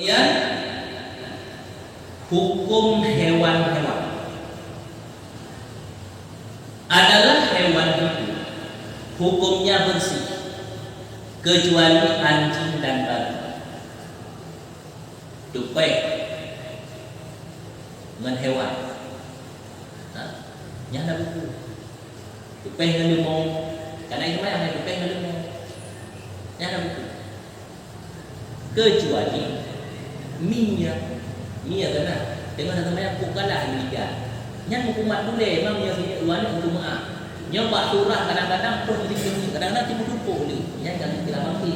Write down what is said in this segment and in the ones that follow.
Kemudian hukum hewan-hewan adalah hewan hidup, hukumnya bersih kecuali anjing dan babi. Tupai dengan hewan, nyana buku. Tupai dengan limau, karena itu mana yang tupai dengan limau, nyana buku. Kecuali minyak benar. Tengok satu macam bukanlah minyak. Yang hukumat boleh memang dia punya uang untuk maaf. Nyoba surah kadang-kadang pun dikini, kadang-kadang timbul tumpuk ni. Yang kan kita mati.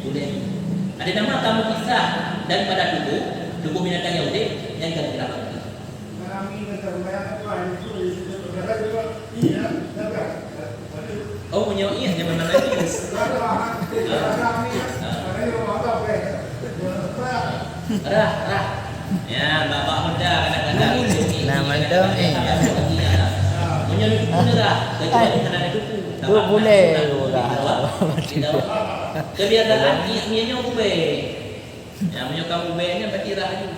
Boleh. Ada nama kamu kisah daripada tubuh binatang yang udah yang kan kita mati. Oh punya iya zaman mana lagi? Rah. Ya, bapak muda kadang-kadang Nama dong menyeluruh benerah kecuali karena itu boleh kebiasaan ianya ube ya menyokap ube nya berarti rahayu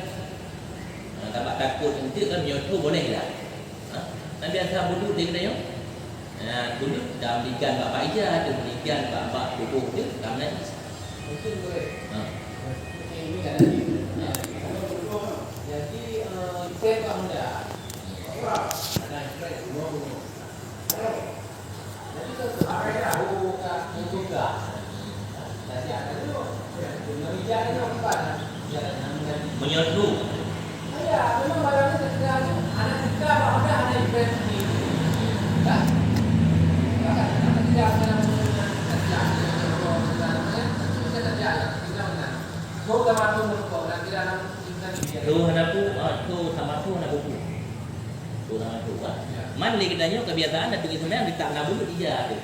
tak takut nanti kan menyokap boleh tak kan biasa budu dia kena yuk budu dah belikan bapak ija dia belikan bapak buku dia karena mungkin boleh ini kan jadi saya tak muda ada stress jadi itu apa ya yang juga jadi ada itu meja itu apa menyerbu ya memang barangnya sedang anak kita ada event ini kan anak kita akan tu sama buku. Man ni kedanya kebiasaan ada tulis sebenarnya di tanah dulu dia tu.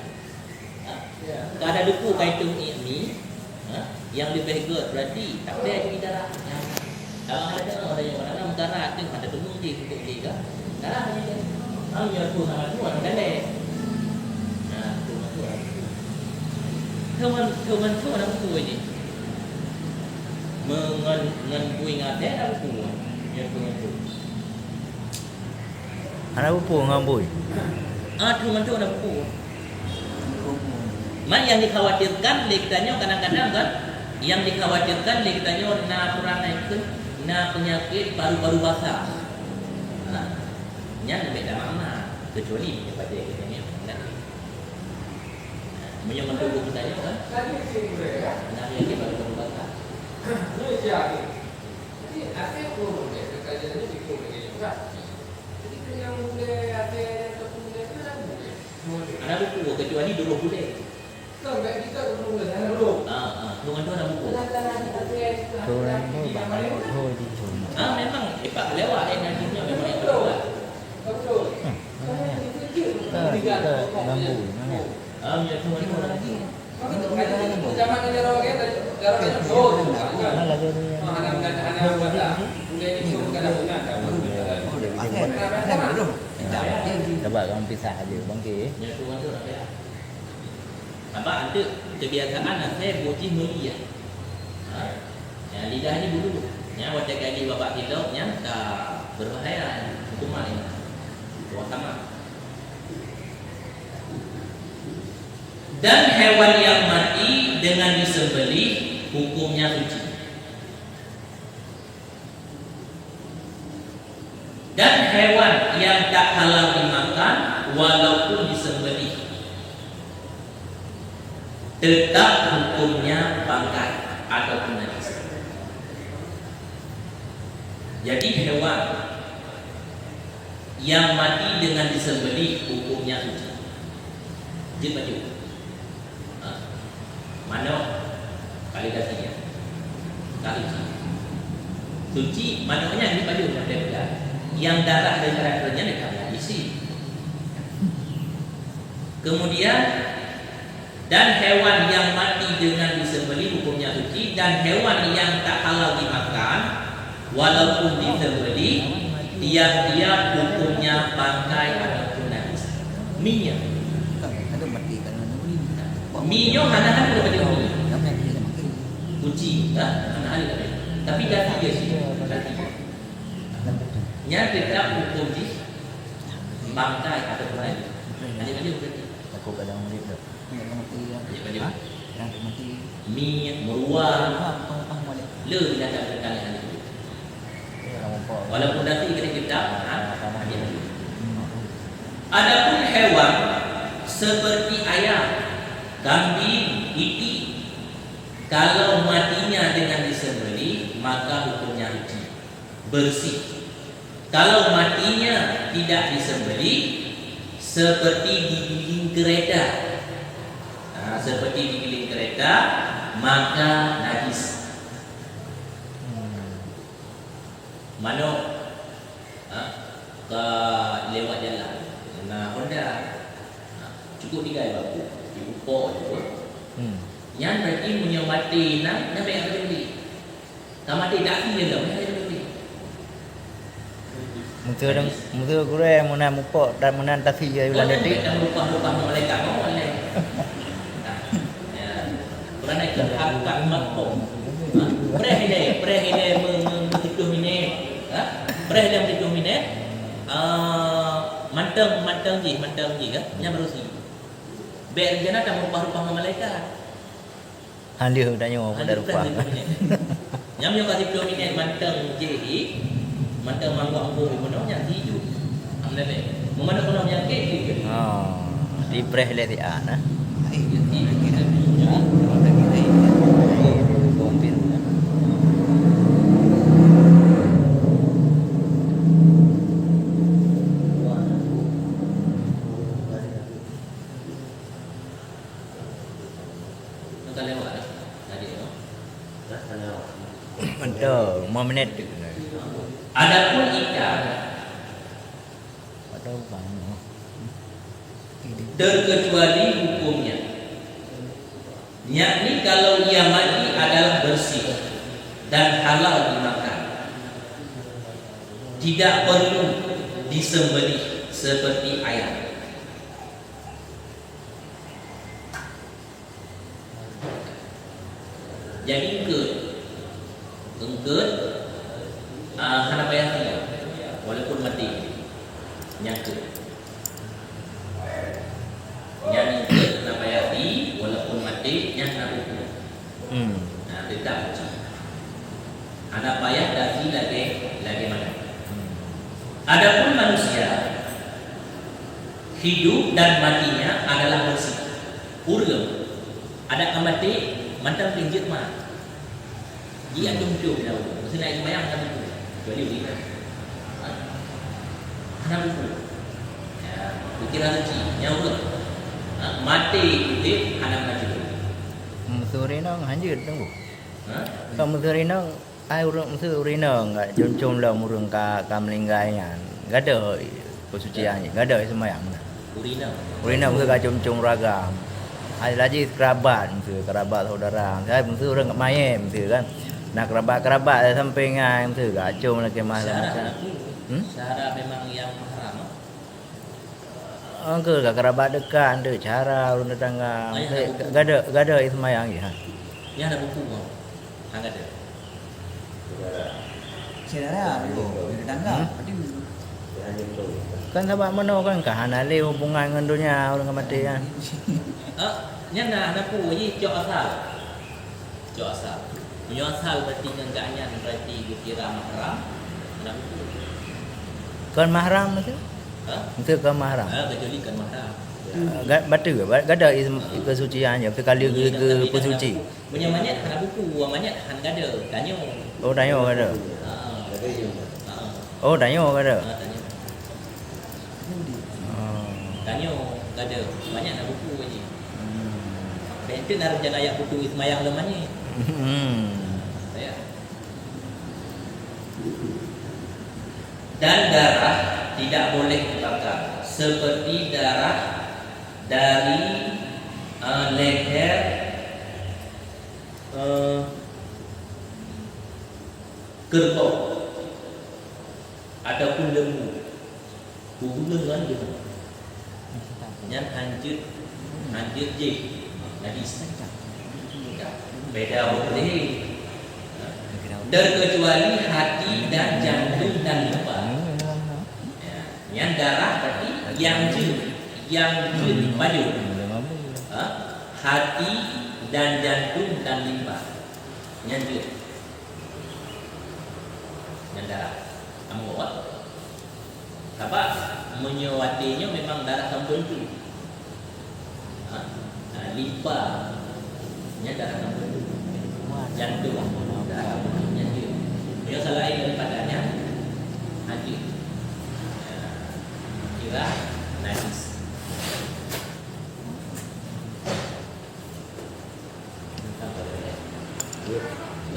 Tak ada buku kaitung ini yang lebih good berarti tak ada jadi darah. Kalau ada yang mana darah tu ada tumbuh di untuk dia. Darah ni hanya tu sama tu ada leh. Tu ada buku ini. Mengengui ngade ada buku. Ya tu. Ada buku ngambui. Tu ada buku. Man yang dikhawatirkan lekitanya kadang-kadang kan yang dikhawatirkan lekitanya na purana itu na penyakit paru-paru basah. Nya beda mama kecuali pada kitanya. Menyangkut tubuh kita kan. Nah, penyakit paru-paru basah. Ini siapa? Jadi apa pun kajian ini ikut begini kan. Jadi yang boleh ada yang boleh itu ada buku kecuali dulu boleh. Kan kita dulu ada dulu. Dengan tu ada buku. Orang tu bakal thôi di sana. Memang pak lewat energinya memang itu lewat. Betul. Kita lambu mana? Ya cuma itu lagi. Zaman negara kita Mana lagi ni? Coba kamu pisah aja bangki. Apa ada kebiasaan saya bocih mulia. Ya lidah ni dulu. Ya wajah kali bapak kita nya tak berbahaya hukuman ini. Sama. Dan hewan yang mati dengan disembelih hukumnya suci. Dan hewan yang tak halal dimakan walaupun disembelih tetap hukumnya bangkai ataupun najis. Jadi hewan yang mati dengan disembelih hukumnya suci. Jin maju. Mana validasinya? Kali suci mananya ini baju berbeda. Yang darah dan karakternya dekat isi. Kemudian dan hewan yang mati dengan disembelih hukumnya suci, dan hewan yang tak halal dimakan walaupun disembelih dia hukumnya bangkai ataupun najis. Minyak minyak hana-hana kepada minyak kunci hana-hana Tapi dah tiga sih. Nya tetap hukum di bangkai atau lain. Ada berarti. Aku kadang murid dah. Ada mi meruang le binatang kekalian itu. Walaupun nanti kita adapun hewan seperti ayam, kambing, itik, kalau matinya dengan disembelih maka hukumnya haji bersih. Kalau matinya tidak disembelih seperti digiling kereta, seperti digiling kereta maka najis. Mano ke lewat jalan, Honda cukup digai baku, dipupuk juga. Yang berarti punya mati nak baik apa jadi? Tak mati tak dia dah, baik apa jadi? Mungkin kurang mana mupok dan mana tak sih bulan detik. Kita lupa malaikat mau boleh. Kerana kehakat makhluk. Pereh menghitung minit. Pereh dalam hitung minit. Mantang ji kan? Yang berusi. Baik jana tak merupah-rupah malaikat. Handia tanya apa dah rupa. Yang yang kasih 2 minit mantang ji. Mantang manggu mana yang hijau. Amna be. Mana kono yang ke? Di preh le ti ana. Betul, 5 minit. Adapun ikan Betul bang. terkecuali hukumnya, yakni kalau ia mati adalah bersih dan halal dimakan, tidak perlu disembelih seperti ayam. Jadi engkut hana payah dia walaupun mati nyangkut engkut hana payah di walaupun mati nyangkut tetap uji hana payah dasi lagi mana. Adapun manusia hidup dan matinya adalah bersih urang ada mati mantap pinjit mah dia jumpa dah mesti naik sembahyang kan itu jadi dia kenapa itu ya pikiran rezeki nyawa mati itu anak mati Musuri nang hanjir dong bu. Kalau musuri nang ai urang musuri nang enggak jom lah murung ka melinggai kan. Enggak ada pesuciannya, enggak ada sembahyang. Urina musuri ka jom ragam. Ada lagi kerabat saudara. Saya musuri orang kat mayem musuri kan. Nak kerabat sampai ngai musuri ka jom lagi masalah. Cara memang yang haram. Angker kerabat dekat ada cara orang tetangga. Enggak ada sembahyang ya. Yang ada buku bang. Enggak ada. Saudara, tetangga. Kan sebab mana kan kahanale hubungan dengan dunia orang mati kan. Yang nak aku ni cok asal. Punya asal berarti enggaknya berarti dikira mahram. Ada buku. Kan mahram tu? Itu kan mahram. Kecuali kan mahram. Batu ke ada kesuciannya sekali ke pesuci. Punya banyak ada buku, banyak han ada. Tanya. Oh tanya ada. Oh tanya ada. Tanya ada. Banyak ada buku ni. Benten harus jalan ayat buku ismayang lemahnya. Saya. Dan darah tidak boleh dibakar seperti darah dari leher kerbau ataupun lembu. Hubungan dengan dia. Yang hancur je. Najis. Beda boleh. terkecuali hati dan jantung dan limpa. Ya. Yang darah berarti yang baju. Hati dan jantung dan limpa. Yang darah. Kamu bawa? Apa? Menyewatinya memang darah tertentu. Limpa. Yang darah tertentu. Jantung. Darah jantung. Yang selain daripadanya hati. Kira najis.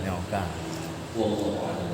Nyoka. Wow.